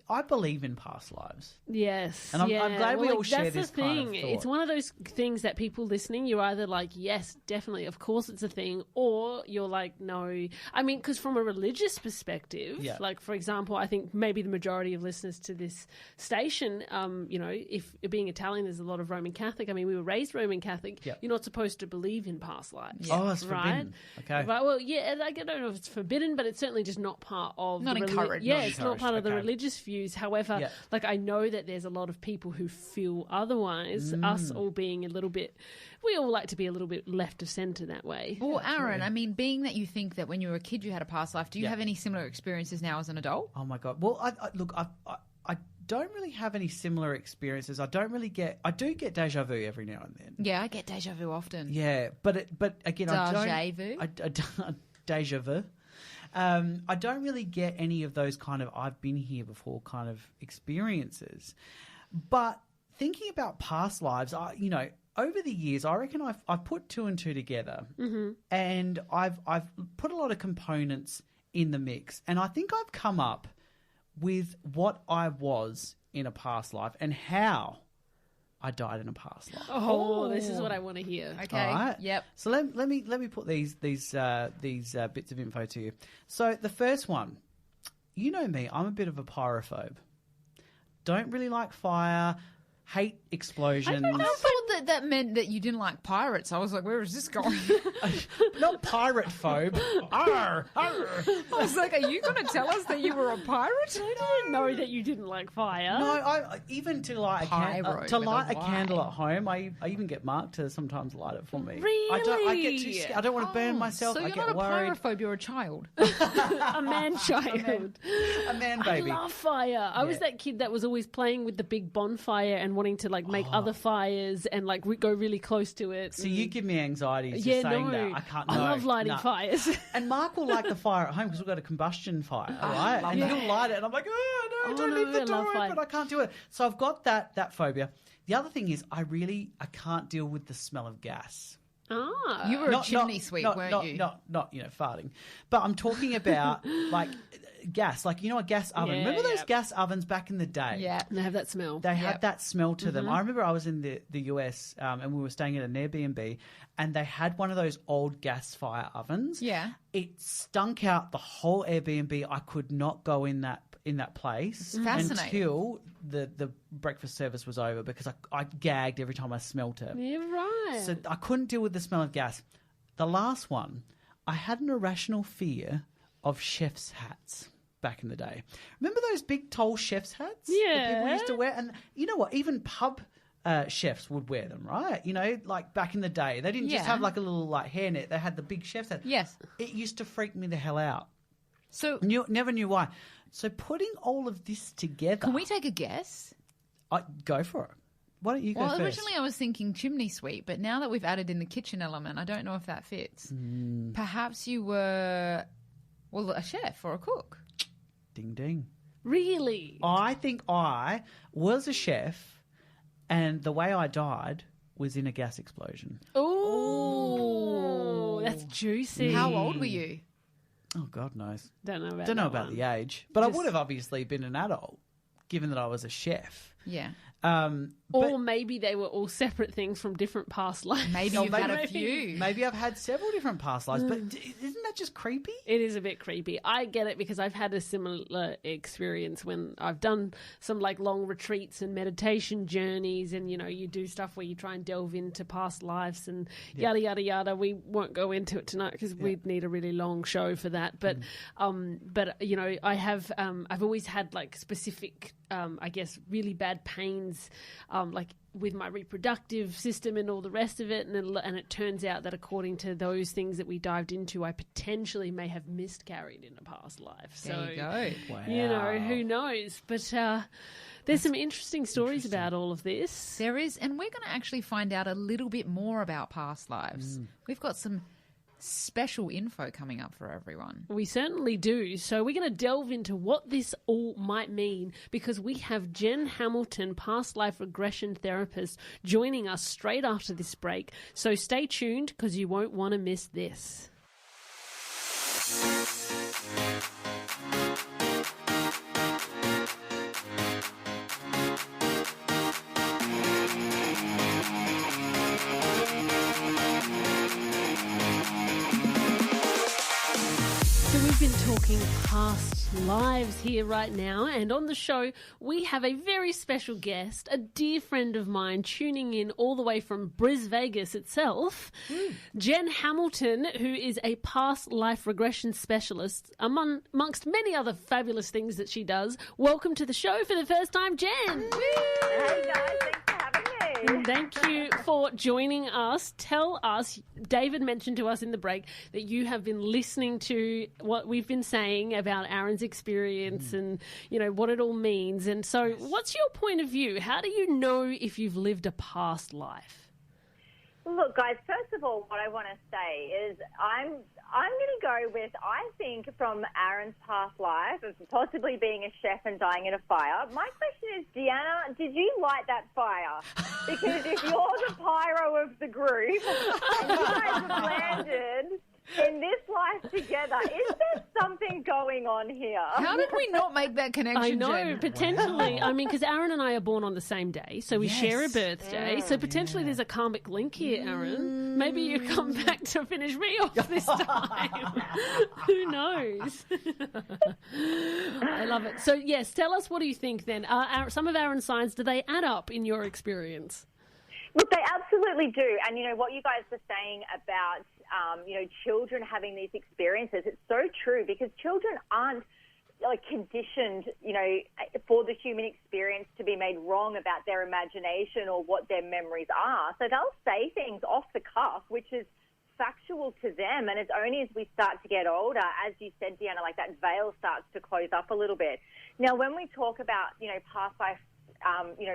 I believe in past lives. Yes, And I'm glad we all share that's this the kind thing. of thought. It's one of those things that people listening, you're either like, yes, definitely, of course it's a thing, or you're like, no. I mean, because from a religious perspective, like, for example, I think maybe the majority of listeners to this station, if being Italian, there's a lot of Roman Catholic. I mean, we were raised Roman Catholic. Yeah. You're not supposed to believe in past lives. Oh, it's right? forbidden. Okay. Right, well, yeah, I don't know if it's forbidden, but it's certainly just not part of Not the encouraged. Yeah, Not it's not part of the okay. religious views. However, like, I know that there's a lot of people who feel otherwise. Us all being a little bit, we all like to be a little bit left of centre that way. Well, Aaron, I mean, being that you think that when you were a kid you had a past life, do you have any similar experiences now as an adult? Oh my God. Well, I don't really have any similar experiences. I do get deja vu every now and then. Yeah, I get deja vu often. Yeah, but again, I Deja vu? deja vu. I don't really get any of those kind of I've been here before kind of experiences. But thinking about past lives, over the years, I reckon I've put 2 and 2 together, and I've put a lot of components in the mix, and I think I've come up with what I was in a past life and how I died in a past life. Oh, this is what I want to hear. Okay. All right. Yep. So let me put these bits of info to you. So the first one, you know me, I'm a bit of a pyrophobe. Don't really like fire. Hate explosions. I thought that meant that you didn't like pirates. I was like, where is this going? Not pirate phobe. Arr, arr. I was like, are you going to tell us that you were a pirate? I didn't know that you didn't like fire. No, I even to light Pyro to with light a a Y. candle at home. I even get Mark to sometimes light it for me. Really? I get too scared. I don't want to burn myself. So I you're get not a worried. pyrophobe, you're a child. A man-child. A man baby. I love fire. I was that kid that was always playing with the big bonfire and wanting to like make other fires and like go really close to it. So you give me anxiety just yeah, saying no. that. I can't. I no, love lighting no. fires. And Mark will like the fire at home because we've got a combustion fire, right? And he'll light it, and I'm like, oh no, don't leave the I door love fire. open. I can't do it. So I've got that phobia. The other thing is, I can't deal with the smell of gas. Ah. You were a chimney sweep, weren't you? Not farting. But I'm talking about like gas, like a gas oven. Yeah, Remember those gas ovens back in the day? Yeah. They have that smell. They had that smell to them. I remember I was in the US and we were staying at an Airbnb, and they had one of those old gas fire ovens. Yeah. It stunk out the whole Airbnb. I could not go in that place Fascinating. until the breakfast service was over because I gagged every time I smelt it. Yeah, right. So I couldn't deal with the smell of gas. The last one, I had an irrational fear of chef's hats back in the day. Remember those big tall chef's hats that people used to wear? And you know what? Even pub chefs would wear them, right? Like back in the day. They didn't just have like a little like hairnet. They had the big chef's hat. Yes. It used to freak me the hell out. So Never knew why. So putting all of this together... can we take a guess? Go for it. Why don't you go first? Originally I was thinking chimney sweep, but now that we've added in the kitchen element, I don't know if that fits. Perhaps you were, a chef or a cook. Ding, ding. Really? I think I was a chef, and the way I died was in a gas explosion. Oh, that's juicy. How old were you? Oh, God knows. Don't know about Don't know that about one. the age. But I would have obviously been an adult. given that I was a chef. Yeah. Or maybe they were all separate things from different past lives. Maybe you've had a few. Maybe I've had several different past lives, but isn't that just creepy? It is a bit creepy. I get it because I've had a similar experience when I've done some like long retreats and meditation journeys, and you do stuff where you try and delve into past lives and yada yada yada. We won't go into it tonight because we'd need a really long show for that. But I have I've always had like specific I guess really bad pains like with my reproductive system and all the rest of it, and it turns out that according to those things that we dived into, I potentially may have miscarried in a past life. So There you go. Wow. who knows? But there's some interesting stories about all of this. There is, and we're going to actually find out a little bit more about past lives. We've got some special info coming up for everyone. We certainly do. So we're going to delve into what this all might mean because we have Jen Hamilton, past life regression therapist, joining us straight after this break. So stay tuned because you won't want to miss this. We've been talking past lives here right now, and on the show we have a very special guest, a dear friend of mine tuning in all the way from Vegas itself, Jen Hamilton, who is a past life regression specialist, amongst many other fabulous things that she does. Welcome to the show for the first time, Jen. Hey guys, thanks for having me. Thank you for joining us. Tell us, David mentioned to us in the break that you have been listening to what we've been saying about Aaron's experience and, what it all means. And so what's your point of view? How do you know if you've lived a past life? Look, guys, first of all, what I want to say is I'm going to go with, I think, from Aaron's past life of possibly being a chef and dying in a fire. My question is, Deanna, did you light that fire? Because if you're the pyro of the group and you guys have landed in this life together, is there something going on here? How did we not make that connection, I know, Jen? potentially. Wow. I mean, because Aaron and I are born on the same day, so we share a birthday. So potentially there's a karmic link here, Aaron. Maybe you come back to finish me off this time. Who knows? I love it. So, yes, tell us, what do you think then? Some of Aaron's signs, do they add up in your experience? Look, they absolutely do. And, what you guys were saying about, children having these experiences, it's so true because children aren't conditioned, for the human experience to be made wrong about their imagination or what their memories are. So they'll say things off the cuff, which is factual to them. And it's only as we start to get older, as you said, Deanna, that veil starts to close up a little bit. Now, when we talk about, past life,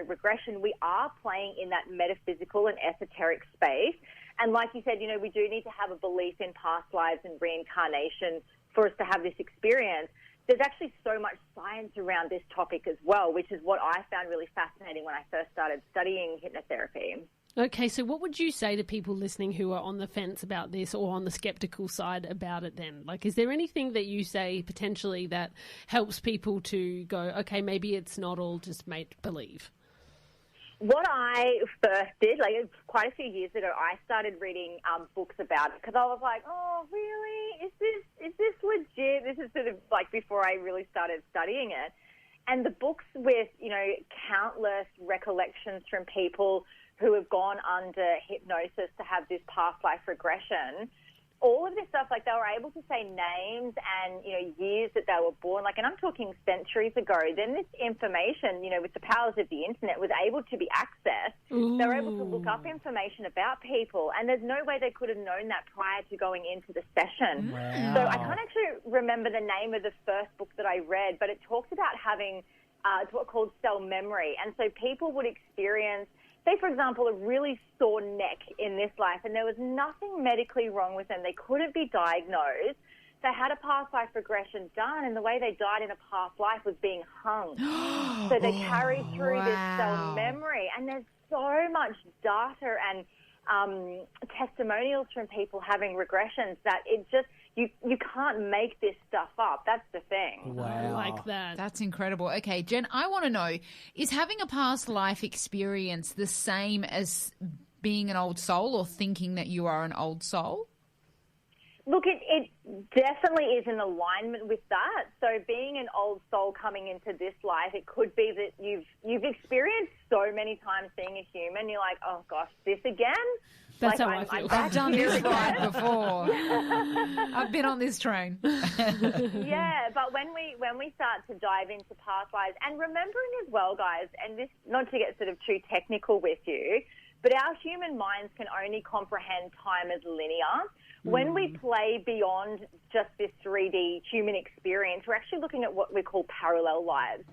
regression, we are playing in that metaphysical and esoteric space. And like you said, we do need to have a belief in past lives and reincarnation for us to have this experience. There's actually so much science around this topic as well, which is what I found really fascinating when I first started studying hypnotherapy. Okay, so what would you say to people listening who are on the fence about this or on the skeptical side about it then? Is there anything that you say potentially that helps people to go, okay, maybe it's not all just make-believe? What I first did, quite a few years ago, I started reading books about it because I was like, oh, really? Is this legit? This is sort of before I really started studying it. And the books with, countless recollections from people who have gone under hypnosis to have this past life regression, all of this stuff, they were able to say names and, years that they were born, and I'm talking centuries ago. Then this information, with the powers of the internet, was able to be accessed. Ooh. They were able to look up information about people, and there's no way they could have known that prior to going into the session. Wow. So I can't actually remember the name of the first book that I read, but it talks about having it's what's called cell memory. And so people would experience, say, for example, a really sore neck in this life, and there was nothing medically wrong with them. They couldn't be diagnosed. They had a past life regression done, and the way they died in a past life was being hung. So they carried through this cell memory. And there's so much data and testimonials from people having regressions that it just, You can't make this stuff up. That's the thing. Wow. I like that. That's incredible. Okay, Jen, I want to know, is having a past life experience the same as being an old soul or thinking that you are an old soul? Look, it definitely is in alignment with that. So being an old soul coming into this life, it could be that you've experienced so many times being a human, you're like, oh gosh, this again? That's like, how I feel. I've done this ride before. I've been on this train. Yeah, but when we start to dive into past lives, and remembering as well, guys, and this, not to get sort of too technical with you, but our human minds can only comprehend time as linear. When we play beyond just this 3D human experience, we're actually looking at what we call parallel lives.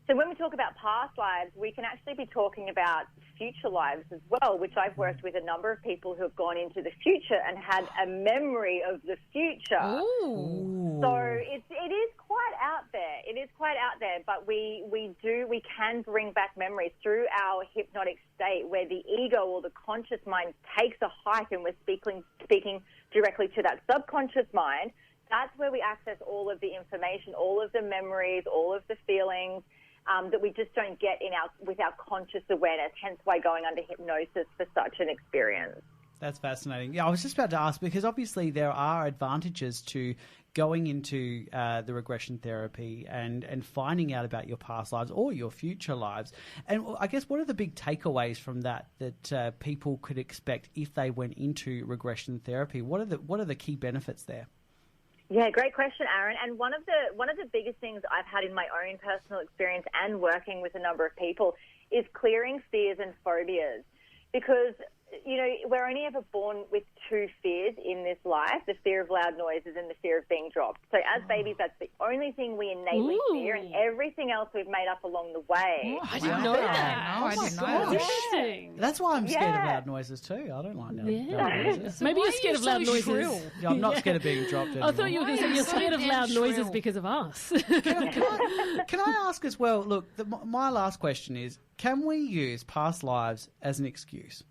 So when we talk about past lives, we can actually be talking about future lives as well, which I've worked with a number of people who have gone into the future and had a memory of the future. Ooh. So it is quite out there. It is quite out there, but we can bring back memories through our hypnotic state where the ego or the conscious mind takes a hike and we're speaking directly to that subconscious mind. That's where we access all of the information, all of the memories, all of the feelings that we just don't get with our conscious awareness, hence why going under hypnosis for such an experience. That's fascinating. Yeah, I was just about to ask, because obviously there are advantages to going into the regression therapy and finding out about your past lives or your future lives. And I guess what are the big takeaways from that people could expect if they went into regression therapy? What are the key benefits there? Yeah, great question, Aaron. And one of the biggest things I've had in my own personal experience and working with a number of people is clearing fears and phobias. Because, you know, we're only ever born with two fears in this life, the fear of loud noises and the fear of being dropped. So as babies, that's the only thing we innately fear, and everything else we've made up along the way. I didn't know that. No, I didn't know that. Interesting. That's why I'm scared of loud noises too. I don't like loud noises. Maybe you're scared of loud noises. Shrill? Yeah, I'm not scared of being dropped anymore. I thought you were going to say you're scared of loud noises because of us. Can I ask as well, look, my last question is, can we use past lives as an excuse?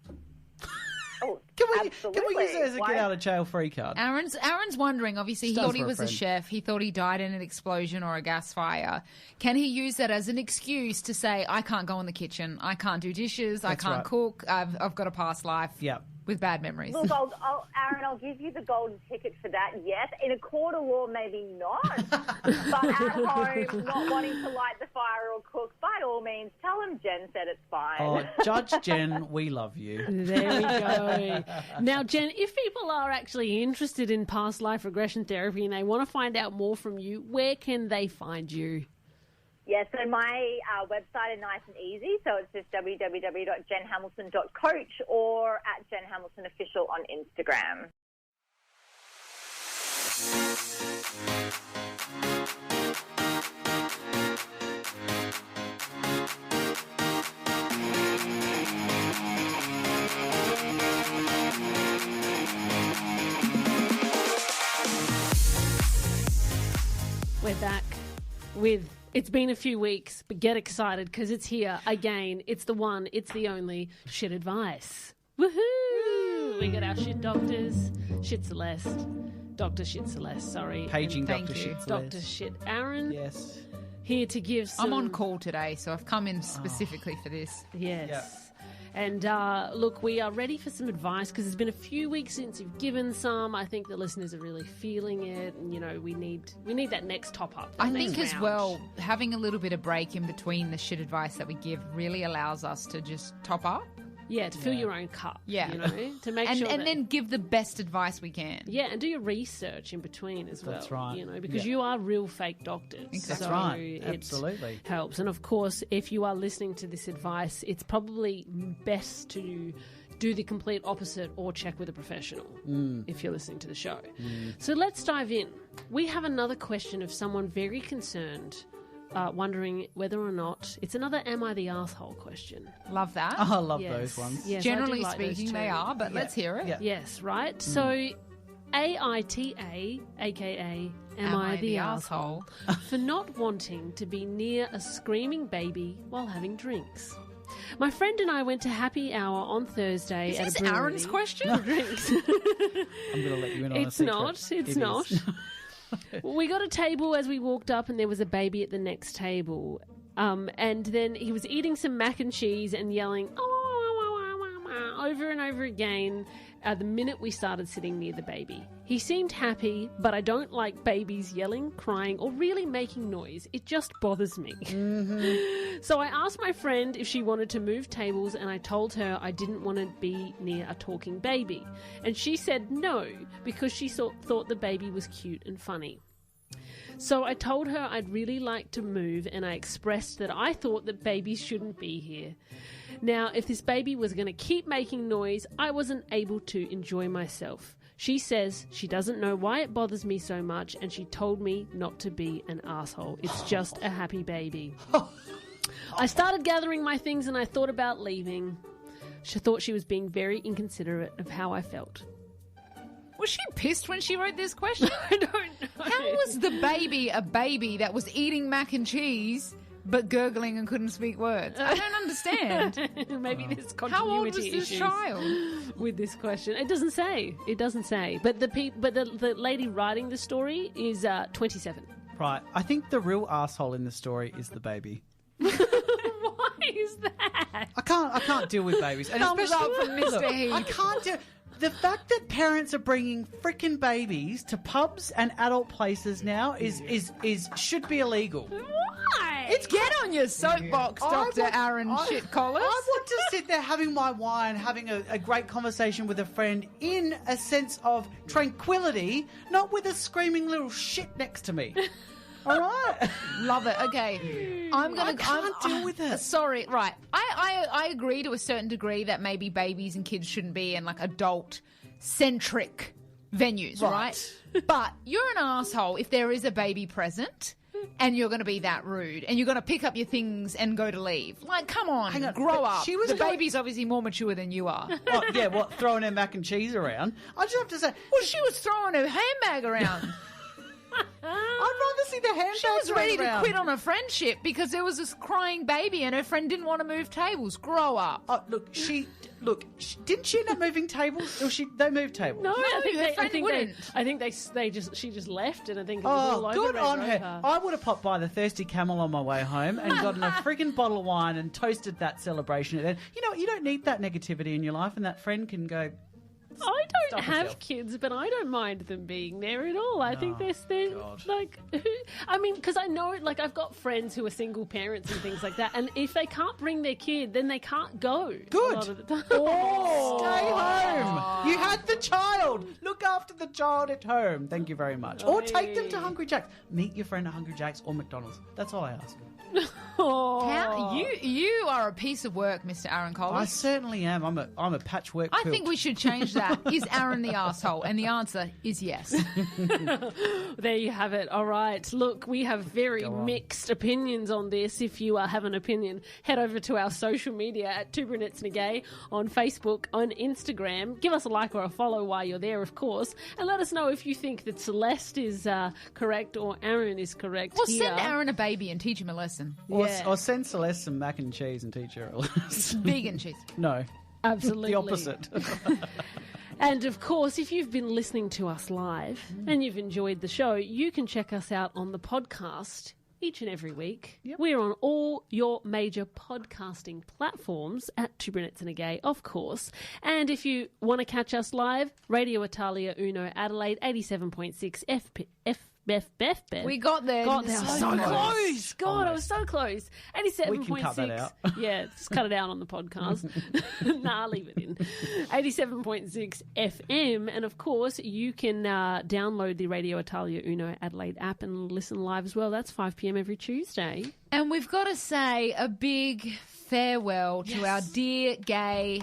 Oh, Can we absolutely. use it as a get out of jail free card? Aaron's wondering, obviously, he Stuff thought he for a was a friend. chef. He thought he died in an explosion or a gas fire. Can he use that as an excuse to say, I can't go in the kitchen, I can't do dishes, I That's can't right. cook, I've got a past life Yeah. with bad memories? Look, Aaron, I'll give you the golden ticket for that, yes. In a court of law, maybe not. But at home, not wanting to light the fire or cook, by all means, tell him Jen said it's fine. Oh, Judge Jen, we love you. There we go. Now, Jen, if people are actually interested in past life regression therapy and they want to find out more from you, where can they find you? Yeah, so my website is nice and easy. So it's just www.jenhamilton.coach or at Jen Hamilton Official on Instagram. We're back with It's Been a Few Weeks, but get excited because it's here again. It's the one, it's the only shit advice. Woohoo! We got our shit doctors, Shit Celeste, Dr. Shit Celeste, sorry. Paging Thank Dr. you. Shit Dr. Shit Aaron. Yes. Here to give some... I'm on call today, so I've come in specifically for this. Yes. Yeah. And look, we are ready for some advice because it's been a few weeks since you've given some. I think the listeners are really feeling it, and you know we need that next top up. I think as well, having a little bit of break in between the shit advice that we give really allows us to just top up. Yeah, to fill your own cup. Yeah. You know, to make and sure and that, then give the best advice we can. yeah, and do your research in between as well. That's right. You know, because Yeah. you are real fake doctors. That's so right. it Absolutely. helps. And of course, if you are listening to this advice, it's probably best to do the complete opposite or check with a professional if you're listening to the show. So let's dive in. We have another question of someone very concerned, wondering whether or not it's another "Am I the arsehole?" question. Love that. Oh, I love Yes. those ones. Yes, I do Generally like those speaking, they too. are, but let's hear it. Yeah. Yes, right? So, AITA, aka Am I the Arsehole, for not wanting to be near a screaming baby while having drinks. My friend and I went to happy hour on Thursday at a Is brewery. this Aaron's question? for drinks. I'm going to let you in on a It's secret. not. It's It not. is. We got a table as we walked up, and there was a baby at the next table. And then he was eating some mac and cheese and yelling over and over again the minute we started sitting near the baby. He seemed happy, but I don't like babies yelling, crying, or really making noise. It just bothers me. So I asked my friend if she wanted to move tables, and I told her I didn't want to be near a talking baby. And she said no, because she thought the baby was cute and funny. So I told her I'd really like to move, and I expressed that I thought that babies shouldn't be here. Now, if this baby was going to keep making noise, I wasn't able to enjoy myself. She says she doesn't know why it bothers me so much, and she told me not to be an asshole. It's just a happy baby. I started gathering my things, and I thought about leaving. She thought she was being very inconsiderate of how I felt. Was she pissed when she wrote this question? I don't know. How was the baby a baby that was eating mac and cheese but gurgling and couldn't speak words? I don't understand. Maybe there's continuity How old was this issues child? with this question. It doesn't say. It doesn't say. But the lady writing the story is 27. Right. I think the real asshole in the story is the baby. Why is that? I can't deal with babies. And Thumbs especially up from Mr. Heath. I can't do the fact that parents are bringing frickin' babies to pubs and adult places now is should be illegal. Why? It's Get on your soapbox, Dr. Aaron Shitcollis. I want to sit there having my wine, having a great conversation with a friend in a sense of tranquility, not with a screaming little shit next to me. All right? Love it. Okay. I can't deal with it. Sorry. Right. I agree to a certain degree that maybe babies and kids shouldn't be in like adult-centric venues, right? But you're an asshole if there is a baby present and you're going to be that rude and you're going to pick up your things and go to leave. Like, come on, Hang on, grow but up. she was the going- baby's obviously more mature than you are. What, throwing her mac and cheese around? I just have to say, Well, she was throwing her handbag around. I'd rather see the handbag She was ready to around. quit on a friendship because there was this crying baby and her friend didn't want to move tables. Grow up. Oh, didn't she end up moving tables? Or they moved tables? No, I think her they. I friend think wouldn't. they. I think she just left, and I think it was all Oh, over good Red on Rover. her. I would have popped by the Thirsty Camel on my way home and gotten a freaking bottle of wine and toasted that celebration. And then, you know, you don't need that negativity in your life, and that friend can go, I don't Stop have yourself. kids, but I don't mind them being there at all. I think they're God. like, I mean, because I know, like, I've got friends who are single parents and things like that, and if they can't bring their kid, then they can't go. Good. A lot of the time. stay home. You had the child. Look after the child at home. Thank you very much. Or take them to Hungry Jack's. Meet your friend at Hungry Jack's or McDonald's. That's all I ask. How, you are a piece of work, Mr. Aaron I Collins. certainly am. I'm a patchwork I quilt. think we should change that. Is Aaron the asshole? And the answer is yes. There you have it. All right. Look, we have very mixed opinions on this. If you have an opinion, head over to our social media at Two Brunettes A Gay on Facebook, on Instagram. Give us a like or a follow while you're there, of course. And let us know if you think that Celeste is correct or Aaron is correct. Well, here. send Aaron a baby and teach him a lesson. Yeah. Or send Celeste some mac and cheese and teach her a lesson. Vegan cheese. No. Absolutely. The opposite. And of course, if you've been listening to us live and you've enjoyed the show, you can check us out on the podcast each and every week. Yep. We're on all your major podcasting platforms at Two Brunettes and a Gay, of course. And if you want to catch us live, Radio Italia Uno Adelaide 87.6 FBF. We got there. God, that was so close. God, I Almost. was so close. 87.6. We can cut that out. Yeah, just cut it out on the podcast. Nah, leave it in. 87.6 FM. And of course, you can download the Radio Italia Uno Adelaide app and listen live as well. That's 5 p.m. every Tuesday. And we've got to say a big farewell to our dear gay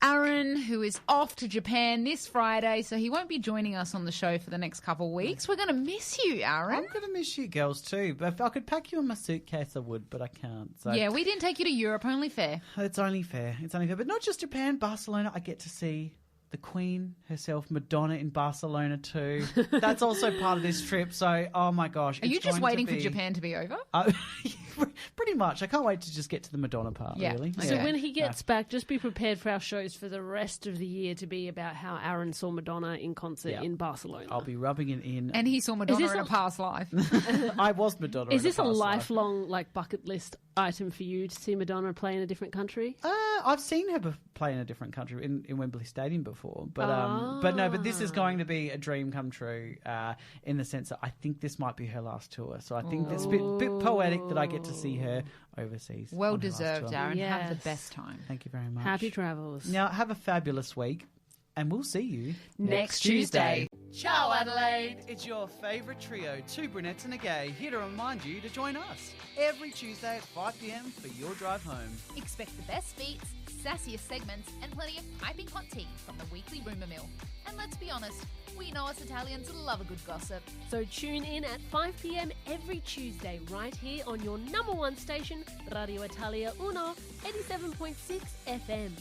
Aaron, who is off to Japan this Friday, so he won't be joining us on the show for the next couple of weeks. We're going to miss you, Aaron. I'm going to miss you girls too. But if I could pack you in my suitcase, I would, but I can't. So Yeah, we didn't take you to Europe, only fair. It's only fair. It's only fair. But not just Japan, Barcelona. I get to see the Queen herself, Madonna, in Barcelona too. That's also part of this trip. So, oh my gosh. Are you just waiting for Japan to be over? Pretty much. I can't wait to just get to the Madonna part, Yeah. really. Okay. So when he gets back, just be prepared for our shows for the rest of the year to be about how Aaron saw Madonna in concert in Barcelona. I'll be rubbing it in. And he saw Madonna this in a- a past life. I was Madonna. Is in this a past life. lifelong bucket list item for you to see Madonna play in a different country? I've seen her play in a different country in Wembley Stadium before, but this is going to be a dream come true in the sense that I think this might be her last tour. So I think it's a bit poetic that I get to see her overseas. Well on her last deserved, tour. Aaron. Have the Yes. best time. Thank you very much. Happy travels. Now have a fabulous week, and we'll see you Next Tuesday. Ciao, Adelaide. It's your favourite trio, Two Brunettes and a Gay, here to remind you to join us every Tuesday at 5 p.m. for your drive home. Expect the best beats, sassiest segments, and plenty of piping hot tea from the weekly rumour mill. And let's be honest, we know us Italians love a good gossip. So tune in at 5 p.m. every Tuesday right here on your number one station, Radio Italia Uno, 87.6 FM.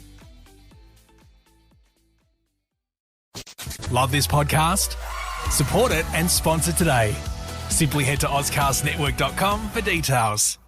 Love this podcast? Support it and sponsor today. Simply head to AuscastNetwork.com for details.